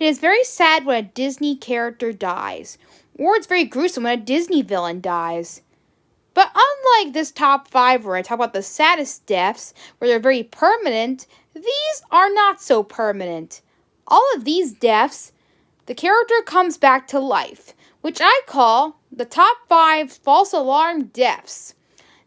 It is very sad when a Disney character dies, or it's very gruesome when a Disney villain dies. But unlike this top 5 where I talk about the saddest deaths, where they're very permanent, these are not so permanent. All of these deaths, the character comes back to life, which I call the top 5 false alarm deaths.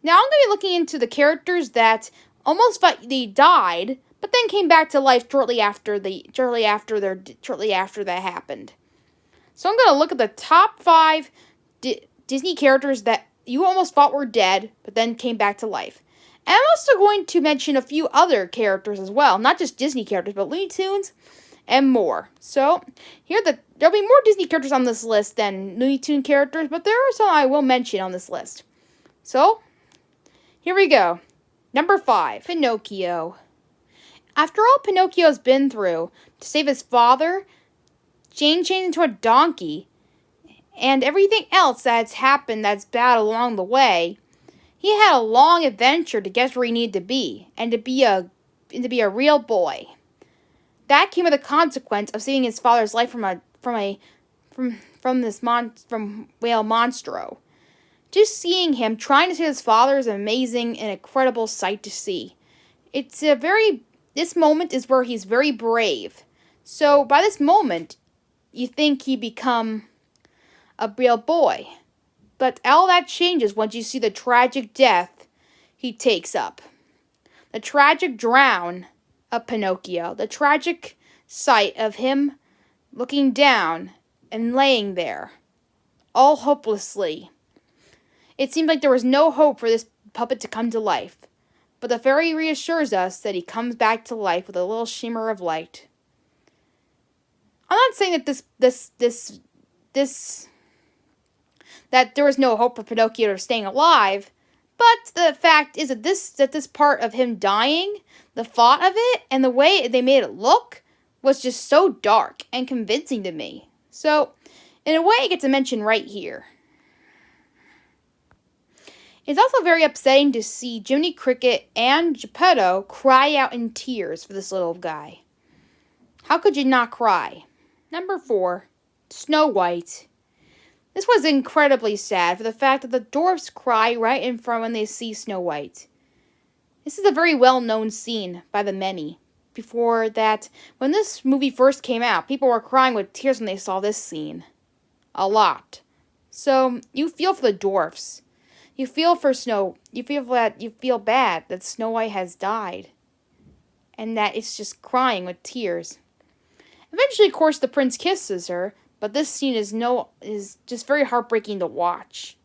Now I'm going to be looking into the characters that almost they died, but then came back to life shortly after that happened. So I'm going to look at the top 5 Disney characters that you almost thought were dead, but then came back to life. And I'm also going to mention a few other characters as well, not just Disney characters, but Looney Tunes and more. So there'll be more Disney characters on this list than Looney Tune characters, but there are some I will mention on this list. So here we go. Number 5, Pinocchio. After all Pinocchio's been through to save his father, Jane changed into a donkey, and everything else that's happened that's bad along the way, he had a long adventure to get where he needed to be, and to be a real boy. That came with the consequence of saving his father's life from Whale Monstro. Just seeing him trying to save his father is an amazing and incredible sight to see. This moment is where he's very brave. So by this moment, you think he become a real boy. But all that changes once you see the tragic death he takes up. The tragic drown of Pinocchio. The tragic sight of him looking down and laying there, all hopelessly. It seemed like there was no hope for this puppet to come to life. But the fairy reassures us that he comes back to life with a little shimmer of light. I'm not saying that that there was no hope for Pinocchio staying alive, but the fact is that this part of him dying, the thought of it, and the way they made it look was just so dark and convincing to me. So, in a way, I get to mention right here. It's also very upsetting to see Jiminy Cricket and Geppetto cry out in tears for this little guy. How could you not cry? Number 4, Snow White. This was incredibly sad for the fact that the dwarfs cry right in front when they see Snow White. This is a very well-known scene by the many. Before that, when this movie first came out, people were crying with tears when they saw this scene. A lot. So, you feel for the dwarfs. You feel bad that Snow White has died. And that it's just crying with tears. Eventually, of course, the prince kisses her, but this scene is just very heartbreaking to watch.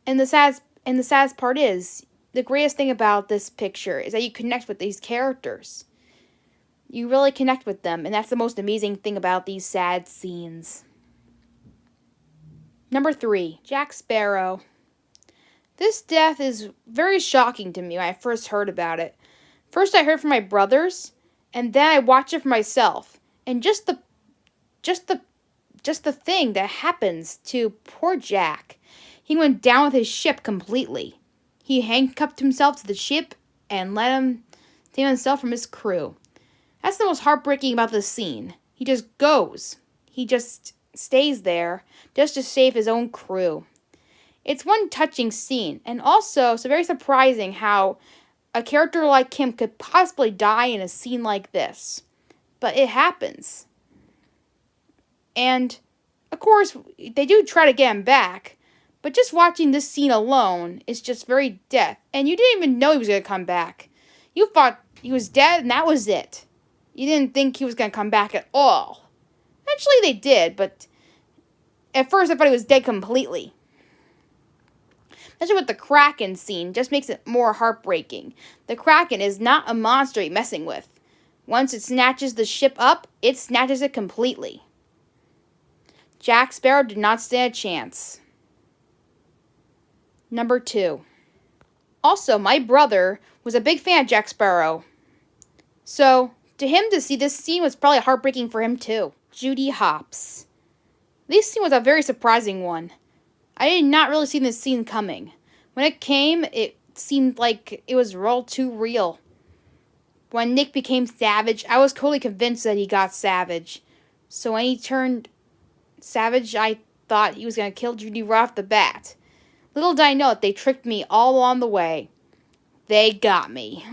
And the saddest part is, the greatest thing about this picture is that you connect with these characters. You really connect with them, and that's the most amazing thing about these sad scenes. Number 3, Jack Sparrow. This death is very shocking to me when I first heard about it. First I heard from my brothers, and then I watched it for myself. And just the thing that happens to poor Jack. He went down with his ship completely. He handcuffed himself to the ship and let him save himself from his crew. That's the most heartbreaking about this scene. He just goes. He just stays there just to save his own crew. It's one touching scene, and also it's very surprising how a character like him could possibly die in a scene like this. But it happens. And, of course, they do try to get him back, but just watching this scene alone is just very death. And you didn't even know he was going to come back. You thought he was dead and that was it. You didn't think he was going to come back at all. Eventually they did, but at first I thought he was dead completely. Especially with the Kraken scene, just makes it more heartbreaking. The Kraken is not a monster you're messing with. Once it snatches the ship up, it snatches it completely. Jack Sparrow did not stand a chance. Number 2. Also, my brother was a big fan of Jack Sparrow. So, to him to see this scene was probably heartbreaking for him too. Judy Hopps. This scene was a very surprising one. I did not really see this scene coming. When it came, it seemed like it was all too real. when Nick became savage, I was totally convinced that he got savage. So when he turned savage, I thought he was going to kill Judy right off the bat. Little did I know that they tricked me all along the way. They got me.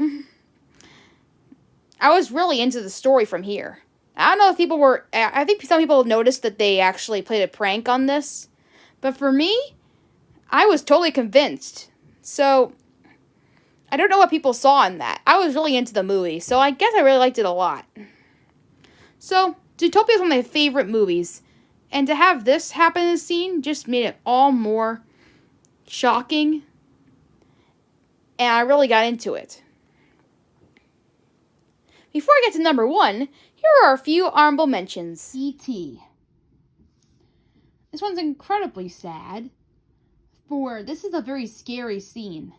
I was really into the story from here. I don't know if people were... I think some people noticed that they actually played a prank on this. But for me, I was totally convinced. So, I don't know what people saw in that. I was really into the movie, so I guess I really liked it a lot. So, Zootopia is one of my favorite movies. And to have this happen in the scene just made it all more shocking. And I really got into it. Before I get to number 1, here are a few honorable mentions. E.T. This one's incredibly sad, for this is a very scary scene.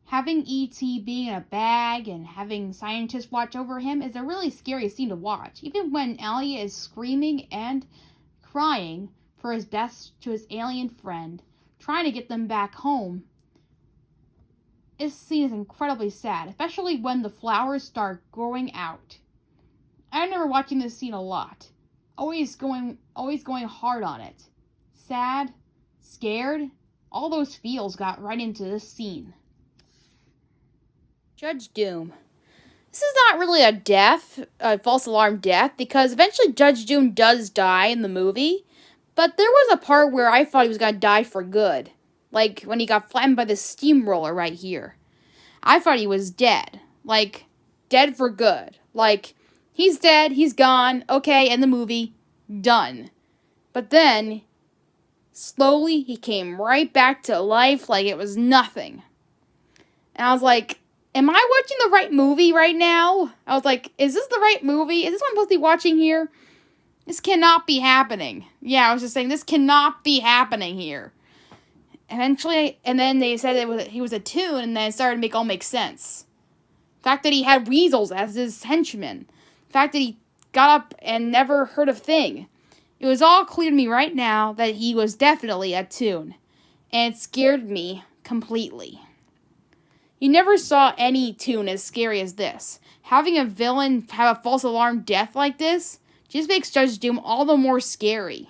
Having E.T. being in a bag and having scientists watch over him is a really scary scene to watch. Even when Elliot is screaming and crying for his best to his alien friend, trying to get them back home. This scene is incredibly sad, especially when the flowers start growing out. I remember watching this scene a lot, always going hard on it. Sad, scared, all those feels got right into this scene. Judge Doom. This is not really a false alarm death, because eventually Judge Doom does die in the movie, but there was a part where I thought he was going to die for good. Like, when he got flattened by the steamroller right here. I thought he was dead. Like, dead for good. Like, he's dead, he's gone, okay, end the movie, done. But then, slowly, he came right back to life like it was nothing. And I was like, am I watching the right movie right now? I was like, is this the right movie? Is this what I'm supposed to be watching here? This cannot be happening. Yeah, I was just saying, this cannot be happening here. Eventually, and then they said he was a toon, and then it started to make sense. The fact that he had weasels as his henchmen. The fact that he got up and never heard of Thing. It was all clear to me right now that he was definitely a toon. And it scared me completely. You never saw any toon as scary as this. Having a villain have a false alarm death like this just makes Judge Doom all the more scary.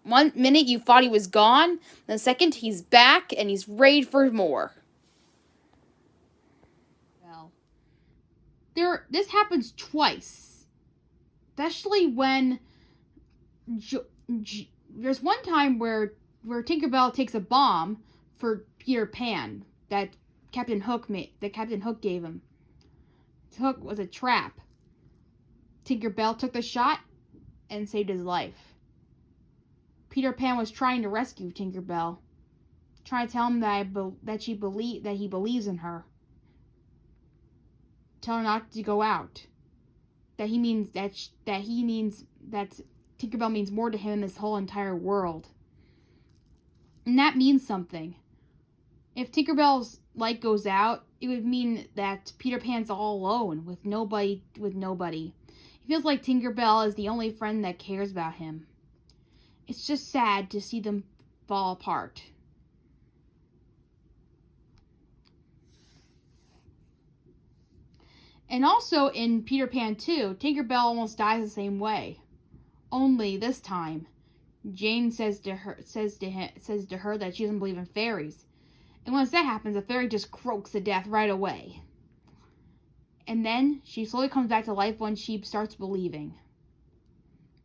One minute you thought he was gone, the second he's back and he's ready for more. Well, this happens twice. Especially when there's one time where Tinkerbell takes a bomb for Peter Pan that Captain Hook gave him. Hook was a trap. Tinkerbell took the shot and saved his life. Peter Pan was trying to rescue Tinkerbell, trying to tell him that he believes in her. Tell her not to go out. That Tinkerbell means more to him in this whole entire world. And that means something. If Tinkerbell's light goes out, it would mean that Peter Pan's all alone with nobody. He feels like Tinkerbell is the only friend that cares about him. It's just sad to see them fall apart. And also in Peter Pan 2, Tinkerbell almost dies the same way. Only this time, Jane says to her that she doesn't believe in fairies. And once that happens, the fairy just croaks to death right away. And then she slowly comes back to life when she starts believing.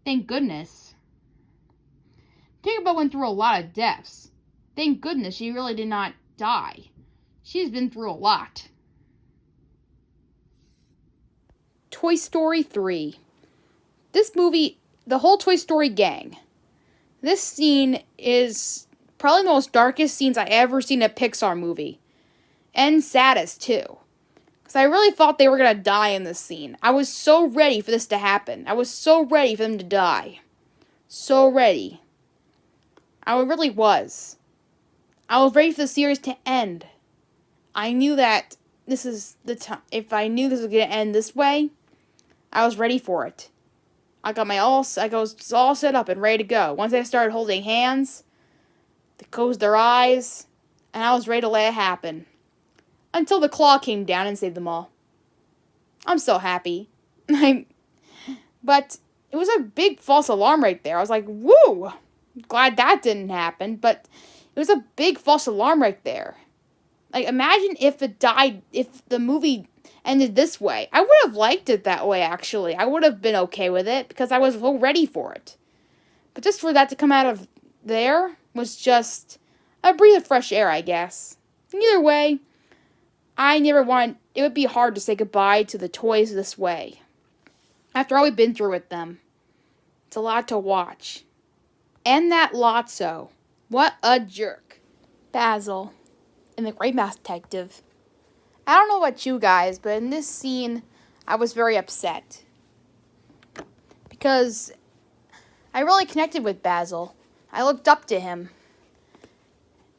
Thank goodness. Tinkerbell went through a lot of deaths. Thank goodness she really did not die. She's been through a lot. Toy Story 3. This movie, the whole Toy Story gang. This scene is probably the most darkest scenes I ever seen in a Pixar movie. And saddest, too. Because I really thought they were going to die in this scene. I was so ready for this to happen. I was so ready for them to die. So ready. I really was. I was ready for the series to end. I knew that this is the time. If I knew this was going to end this way, I was ready for it. I was all set up and ready to go. Once they started holding hands, they closed their eyes, and I was ready to let it happen. Until the claw came down and saved them all. I'm so happy. But it was a big false alarm right there. I was like, woo! Glad that didn't happen, but it was a big false alarm right there. Like, imagine if the movie ended this way. I would have liked it that way, actually. I would have been okay with it because I was so ready for it. But just for that to come out of there was just a breath of fresh air, I guess. Either way, it would be hard to say goodbye to the toys this way. After all we've been through with them. It's a lot to watch. And that Lotso. What a jerk. Basil. And the Great Mouse Detective. I don't know about you guys, but in this scene, I was very upset. Because I really connected with Basil. I looked up to him.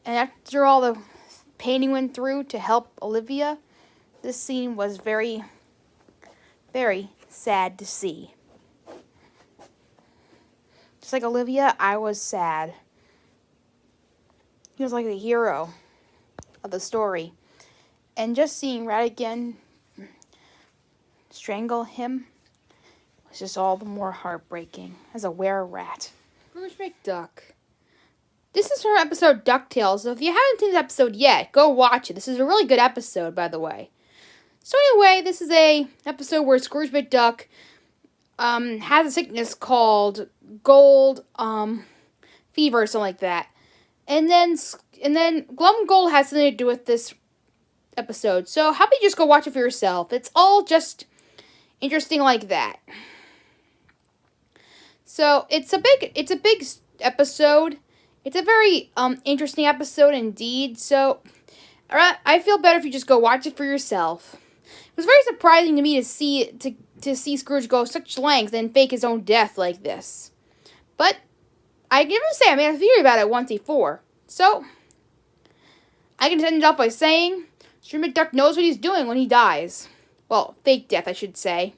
And after all the pain he went through to help Olivia, this scene was very, very sad to see. Just like Olivia, I was sad. He was like the hero of the story. And just seeing Ratigan strangle him was just all the more heartbreaking as a were-rat. Scrooge McDuck. This is from episode DuckTales, so if you haven't seen this episode yet, go watch it. This is a really good episode, by the way. So anyway, this is a episode where Scrooge McDuck has a sickness called gold fever or something like that. And then Glum Gold has something to do with this episode. So how about you just go watch it for yourself? It's all just interesting like that. So it's a big episode. It's a very interesting episode indeed. So I feel better if you just go watch it for yourself. It was very surprising to me to see Scrooge go such lengths and fake his own death like this. But I give him to say I made a theory about it once before. So I can end it off by saying Scrooge McDuck knows what he's doing when he dies. Well, fake death, I should say.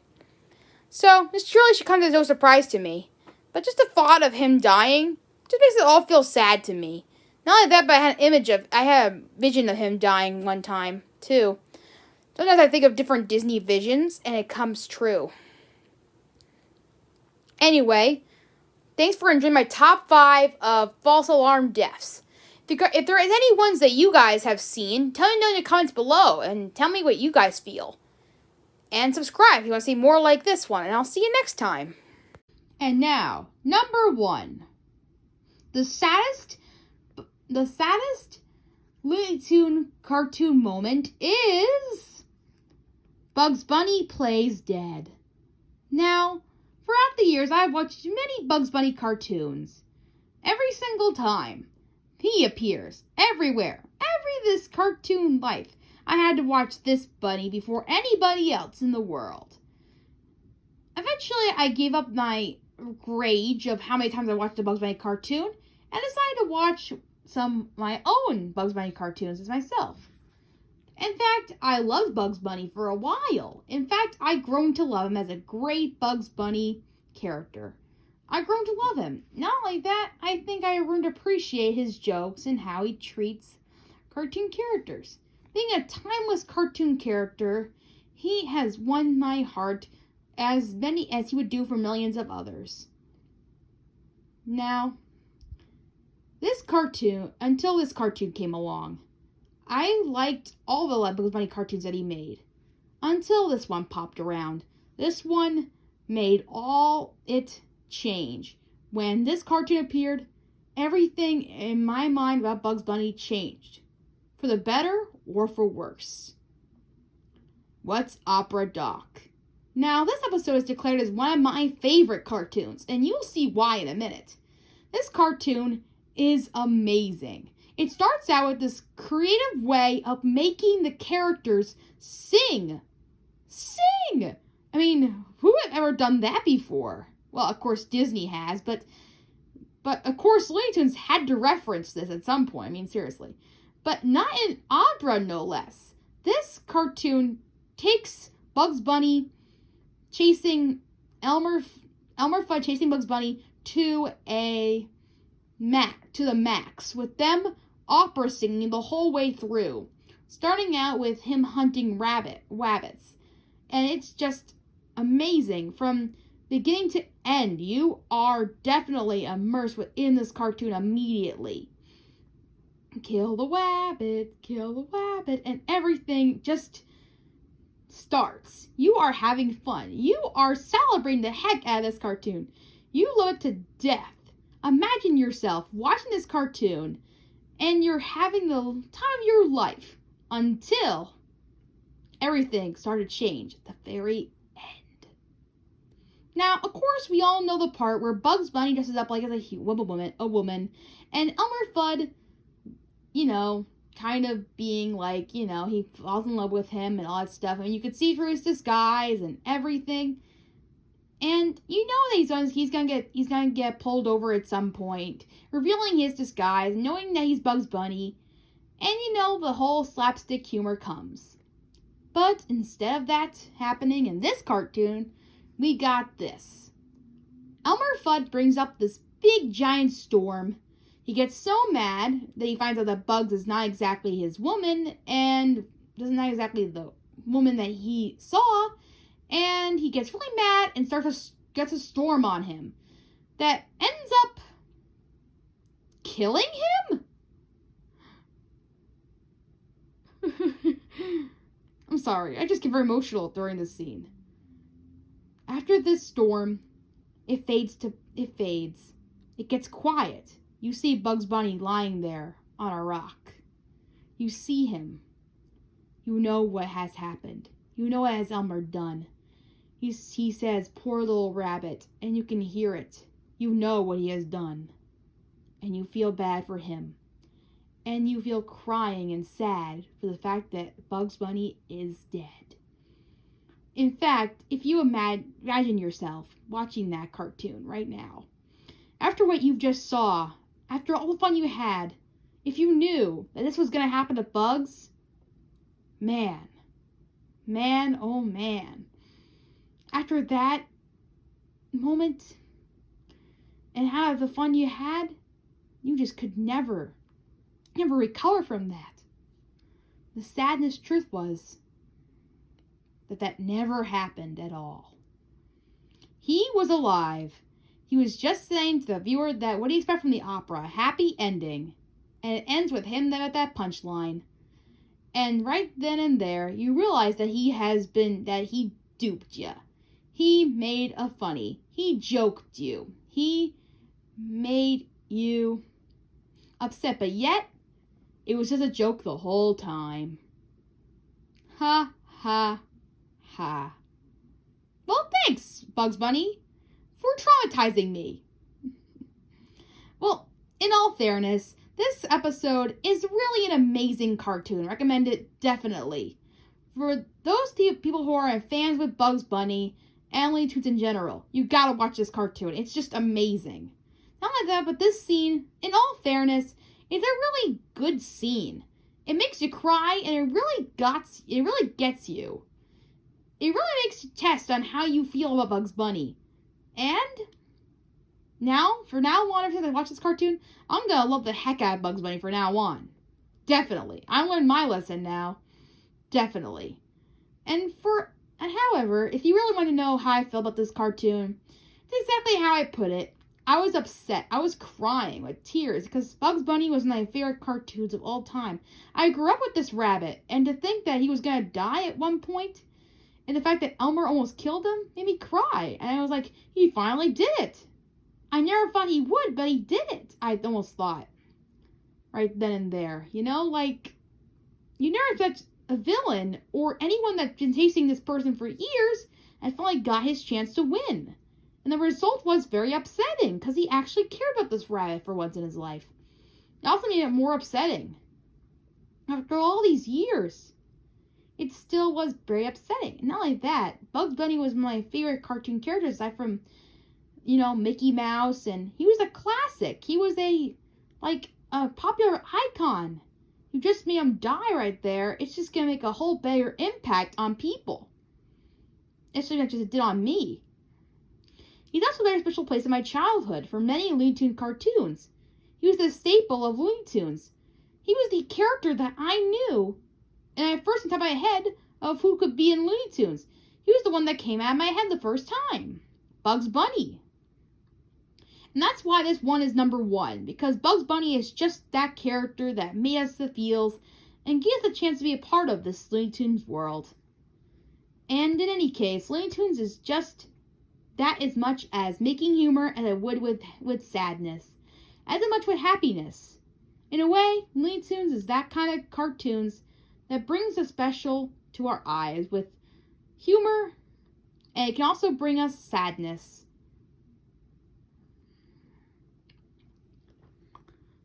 So this truly should come as no surprise to me. But just the thought of him dying just makes it all feel sad to me. Not only that, but I had a vision of him dying one time, too. Sometimes I think of different Disney visions, and it comes true. Anyway, thanks for enjoying my top 5 of false alarm deaths. If there is any ones that you guys have seen, tell me in the comments below, and tell me what you guys feel. And subscribe if you want to see more like this one, and I'll see you next time. And now, number 1. The saddest Looney Tunes cartoon moment is Bugs Bunny Plays Dead. Now, throughout the years, I've watched many Bugs Bunny cartoons. Every single time, he appears everywhere. This cartoon life, I had to watch this bunny before anybody else in the world. Eventually, I gave up my rage of how many times I watched a Bugs Bunny cartoon and decided to watch some of my own Bugs Bunny cartoons as myself. In fact, I loved Bugs Bunny for a while. In fact, I've grown to love him as a great Bugs Bunny character. I've grown to love him. Not only that, I think I learned to appreciate his jokes and how he treats cartoon characters. Being a timeless cartoon character, he has won my heart as many as he would do for millions of others. Now, until this cartoon came along, I liked all the Bugs Bunny cartoons that he made. Until this one popped around. This one made all it change. When this cartoon appeared, everything in my mind about Bugs Bunny changed. For the better or for worse. What's Opera Doc? Now, this episode is declared as one of my favorite cartoons, and you'll see why in a minute. This cartoon is amazing. It starts out with this creative way of making the characters sing. Sing! I mean, who had ever done that before? Well, of course, Disney has, but of course, Looney Tunes had to reference this at some point. I mean, seriously. But not in opera, no less. This cartoon takes Bugs Bunny chasing Elmer Fudd chasing Bugs Bunny to the max, with them opera singing the whole way through, starting out with him hunting rabbits. And it's just amazing. From beginning to end, you are definitely immersed within this cartoon immediately. Kill the wabbit, and everything just starts. You are having fun. You are celebrating the heck out of this cartoon. You love it to death. Imagine yourself watching this cartoon and you're having the time of your life until everything started to change at the very end. Now, of course, we all know the part where Bugs Bunny dresses up like as a woman, and Elmer Fudd, kind of being like, he falls in love with him and all that stuff. I mean, you could see through his disguise and everything. And you know that he's gonna get pulled over at some point, revealing his disguise, knowing that he's Bugs Bunny, and the whole slapstick humor comes. But instead of that happening in this cartoon, we got this. Elmer Fudd brings up this big giant storm. He gets so mad that he finds out that Bugs is not exactly his woman, and is not exactly the woman that he saw, and he gets really mad and gets a storm on him that ends up killing him? I'm sorry, I just get very emotional during this scene. After this storm, it fades. It gets quiet. You see Bugs Bunny lying there on a rock. You see him. You know what has happened. You know what has Elmer done. He says, "Poor little rabbit," and you can hear it. You know what he has done. And you feel bad for him. And you feel crying and sad for the fact that Bugs Bunny is dead. In fact, if you imagine yourself watching that cartoon right now, after what you just saw, after all the fun you had, if you knew that this was going to happen to Bugs, man, oh man. After that moment, and how the fun you had, you just could never recover from that. The sadness truth was that never happened at all. He was alive. He was just saying to the viewer that what do you expect from the opera? A happy ending. And it ends with him at that punchline. And right then and there, you realize that he duped you. He made a funny. He joked you. He made you upset. But yet, it was just a joke the whole time. Ha, ha, ha. Well, thanks, Bugs Bunny, for traumatizing me. Well, in all fairness, this episode is really an amazing cartoon. Recommend it definitely. For those people who are fans with Bugs Bunny and Looney Tunes in general, you gotta watch this cartoon. It's just amazing. Not only that, but this scene, in all fairness, is a really good scene. It makes you cry, and it really gets you. It really makes you test on how you feel about Bugs Bunny. And from now on, after I watch this cartoon, I'm gonna love the heck out of Bugs Bunny from now on. Definitely. I learned my lesson now. Definitely. However, if you really want to know how I feel about this cartoon, it's exactly how I put it. I was upset. I was crying with tears because Bugs Bunny was one of my favorite cartoons of all time. I grew up with this rabbit, and to think that he was gonna die at one point, and the fact that Elmer almost killed him, made me cry. And I was like, he finally did it. I never thought he would, but he did it. I almost thought. Right then and there. You never expect a villain or anyone that's been chasing this person for years and finally got his chance to win. And the result was very upsetting because he actually cared about this rabbit for once in his life. It also made it more upsetting. After all these years, it still was very upsetting. And not only that, Bugs Bunny was my favorite cartoon character aside from, Mickey Mouse, and he was a classic. He was a popular icon. You just made him die right there. It's just going to make a whole bigger impact on people. It's like it did on me. He's also a very special place in my childhood for many Looney Tunes cartoons. He was the staple of Looney Tunes. He was the character that I knew, and I first on top of my head of who could be in Looney Tunes. He He was the one that came out of my head the first time. Bugs Bunny. And that's why this one is number 1, because Bugs Bunny is just that character that made us the feels and gave us a chance to be a part of this Looney Tunes world. And in any case, Looney Tunes is just that as much as making humor as it would with sadness, as much with happiness. In a way, Looney Tunes is that kind of cartoons that brings a special to our eyes with humor, and it can also bring us sadness.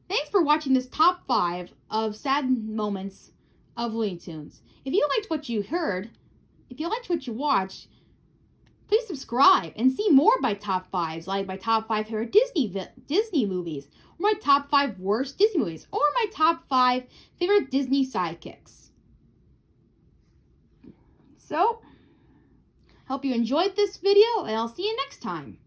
Thanks for watching this top 5 of sad moments of Looney Tunes. If you liked what you heard, if you liked what you watched, please subscribe and see more of my top 5s, like my top 5 favorite Disney movies, or my top 5 worst Disney movies, or my top 5 favorite Disney sidekicks. So, hope you enjoyed this video, and I'll see you next time.